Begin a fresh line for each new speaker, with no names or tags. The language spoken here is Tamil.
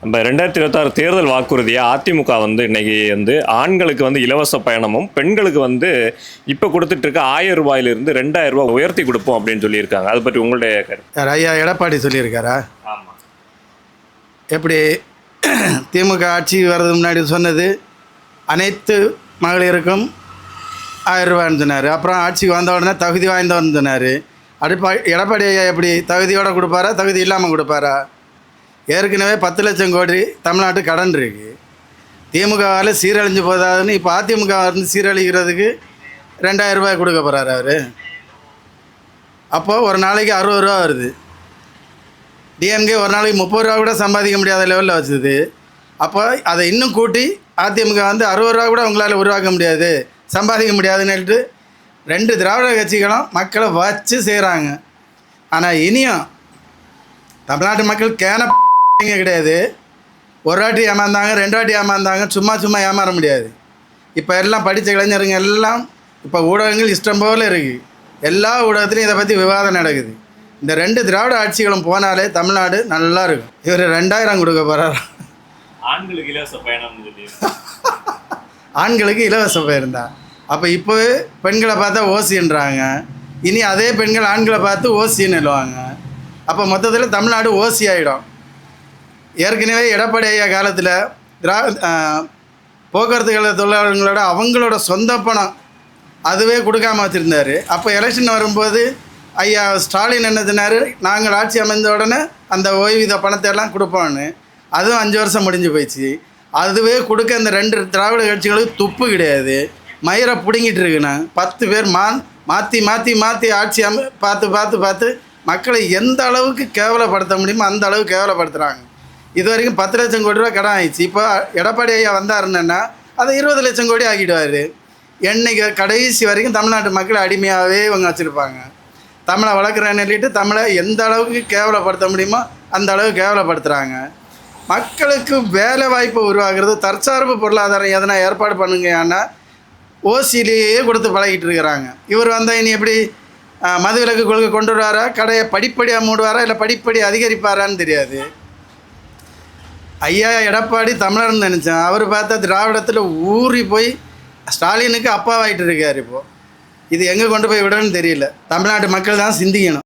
நம்ம 2026 தேர்தல் வாக்குறுதியா அதிமுக இன்னைக்கு ஆண்களுக்கு இலவச பயணமும் பெண்களுக்கு இப்போ கொடுத்துட்டு இருக்க 1000 ரூபாயிலிருந்து 2000 ரூபாய் உயர்த்தி கொடுப்போம் அப்படின்னு சொல்லியிருக்காங்க. அதை பற்றி உங்களுடைய கருத்து?
ஐயா எடப்பாடி சொல்லியிருக்காரா?
ஆமாம்.
எப்படி திமுக ஆட்சி வர்றது முன்னாடி சொன்னது அனைத்து மகளிருக்கும் 1000 ரூபான்னு சொன்னார். அப்புறம் ஆட்சிக்கு வந்த உடனே தகுதி வாய்ந்தவன்னு சொன்னார். எடப்பாடி ஐயா எப்படி தகுதியோடு கொடுப்பாரா, தகுதி இல்லாமல் கொடுப்பாரா? ஏற்கனவே 10 லட்சம் கோடி தமிழ்நாட்டு கடன் இருக்குது. திமுகவால் சீரழிஞ்சு போதாதுன்னு இப்போ அதிமுக சீரழிக்கிறதுக்கு 2000 ரூபாய் கொடுக்க போகிறாரு அவர். அப்போது ஒரு நாளைக்கு 60 ரூபா வருது. டிஎம்கே ஒரு நாளைக்கு 30 ரூபா கூட சம்பாதிக்க முடியாத லெவலில் வச்சுது. அப்போ அதை இன்னும் கூட்டி அதிமுக 60 ரூபா கூட உங்களால் உருவாக்க முடியாது, சம்பாதிக்க முடியாதுன்னுட்டு 2 திராவிட கட்சிகளும் மக்களை வச்சு செய்கிறாங்க. ஆனால் இனியும் தமிழ்நாட்டு மக்கள் கிடையாது. ஒரு வாட்டி ஏமாந்தாங்க, 2 வாட்டி ஏமாந்தாங்க, சும்மா ஏமாற முடியாது. இப்போ எல்லாம் படித்த இளைஞருங்க எல்லாம் இப்போ ஊடகங்கள் இஷ்டம் போல் இருக்குது. எல்லா ஊடகத்துலையும் இதை பற்றி விவாதம் நடக்குது. இந்த 2 திராவிட ஆட்சிகளும் போனாலே தமிழ்நாடு நல்லா இருக்கும். இவர் 2000 கொடுக்க போகிறார்.
ஆண்களுக்கு இலவச பயணம்.
ஆண்களுக்கு இலவச பயணம் தான். அப்போ இப்போவே பெண்களை பார்த்தா ஓசின்றாங்க. இனி அதே பெண்கள் ஆண்களை பார்த்து ஓசின்னு எழுவாங்க. அப்போ மொத்தத்தில் தமிழ்நாடு ஓசி ஆகிடும். ஏற்கனவே எடப்பாடி ஐயா காலத்தில் போக்குவரத்து கழக தொழிலாளர்களோட அவங்களோட சொந்த பணம் அதுவே கொடுக்காமல் வச்சுருந்தார். அப்போ எலெக்ஷன் வரும்போது ஐயா ஸ்டாலின் என்ன சொன்னார், நாங்கள் ஆட்சி அமைந்த உடனே அந்த ஓய்வூதிய பணத்தை எல்லாம் கொடுப்போன்னு. அதுவும் 5 வருஷம் முடிஞ்சு போயிடுச்சு. அதுவே கொடுக்க இந்த 2 திராவிட கட்சிகளுக்கு துப்பு கிடையாது. மயிரை பிடுங்கிட்டு இருக்குண்ணா. 10 பேர் மாற்றி ஆட்சி பார்த்து மக்களை எந்த அளவுக்கு கேவலப்படுத்த முடியுமோ அந்த அளவுக்கு கேவலப்படுத்துகிறாங்க. இது வரைக்கும் 10 லட்சம் கோடி ரூபா கடன் ஆயிடுச்சு. இப்போ எடப்பாடி ஐயா வந்தாருன்னா அதை 20 லட்சம் கோடி ஆக்கிடுவார். என்னைக்கு கடைசி வரைக்கும் தமிழ்நாட்டு மக்களை அடிமையாகவே இவங்க வச்சுருப்பாங்க. தமிழை வளர்க்குறேன்னு சொல்லிட்டு தமிழை எந்த அளவுக்கு கேவலப்படுத்த முடியுமோ அந்த அளவுக்கு கேவலப்படுத்துகிறாங்க. மக்களுக்கு வேலை வாய்ப்பு உருவாக்குறது, தற்சார்பு பொருளாதாரம் எதனா ஏற்பாடு பண்ணுங்க. ஆனால் ஓசிலேயே கொடுத்து பழகிட்டு இருக்கிறாங்க. இவர் வந்தால் இனி எப்படி மதுவிலக்கு கொள்கை கொண்டு வருவாரா, கடையை படிப்படியாக மூடுவாரா, இல்லை படிப்படி அதிகரிப்பாரான்னு தெரியாது. ஐயா எடப்பாடி தமிழர்னு நினச்சேன். அவர் பார்த்தா திராவிடத்தில் ஊறி போய் ஸ்டாலினுக்கு அப்பாவாயிட்டு இருக்கார். இப்போது இது எங்கே கொண்டு போய் விடணும்னு தெரியல. தமிழ்நாட்டு மக்கள் தான் சிந்திக்கணும்.